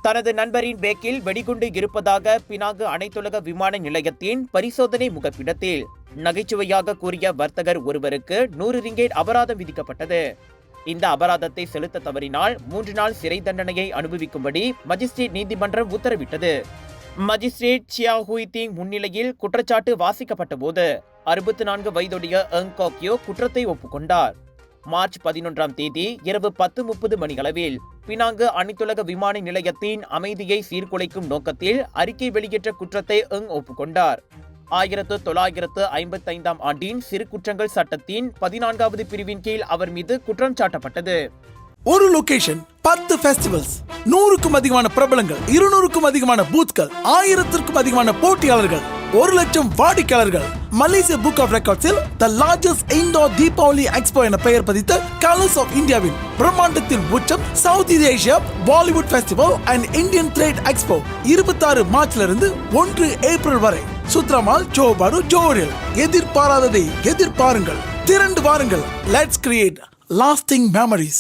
தனது நண்பரின் பேக்கில் வெடிகுண்டு இருப்பதாக பினாங்கு அனைத்துலக விமான நிலையத்தின் பரிசோதனை முகப்பிடத்தில் நகைச்சுவையாக கூறிய வர்த்தகர் ஒருவருக்கு 100 ரிங்கேட் அபராதம் விதிக்கப்பட்டது. இந்த அபராதத்தை செலுத்த தவறினால் 3 நாள் சிறை தண்டனையை அனுபவிக்கும்படி மஜிஸ்ட்ரேட் நீதிமன்றம் உத்தரவிட்டது. மஜிஸ்ட்ரேட் சியா ஹுய்திங் முன்னிலையில் குற்றச்சாட்டு வாசிக்கப்பட்ட போது 64 வயதுடைய எங் காக்யோ குற்றத்தை ஒப்புக்கொண்டார். மார்ச் 11ஆம் தேதி இரவு 10:30 மணியளவில் பினாங்கு அனைத்துலக விமான நிலையத்தின் அமைதியை சீர்குலைக்கும் நோக்கத்தில் அறிக்கை வெளியிட்ட குற்றத்தை எங் ஒப்புக்கொண்டார். 1955ஆம் ஆண்டின் சிறு குற்றங்கள் சட்டத்தின் 14வது பிரிவின் கீழ் அவர் மீது குற்றம் சாட்டப்பட்டது. ஒரு லொகேஷன், 10 ஃபெஸ்டிவல்ஸ், 100க்கும் அதிகமான பிரபலங்கள், 200க்கும் அதிகமான பூத்கள், 1000க்கும் அதிகமான போட்டியாளர்கள், 1 லட்சம் வாடிக்கையாளர்கள். மலேசிய புக் ஆஃப் ரெக்கார்ட்ஸில் the largest indoor Deepavali expo என பெயர் பதித்த கலர்ஸ் ஆஃப் இந்தியாவின் பிரம்மாண்டத்தின் உச்சம் south Asia Bollywood festival and Indian trade expo 26 மார்ச்லிருந்து 1 ஏப்ரல் வரை சுத்ரமால் ஜோபாடு ஜோரில். எதிர்பாராததை எதிர்பாருங்கள், திரண்டு வாருங்கள். Let's create lasting memories.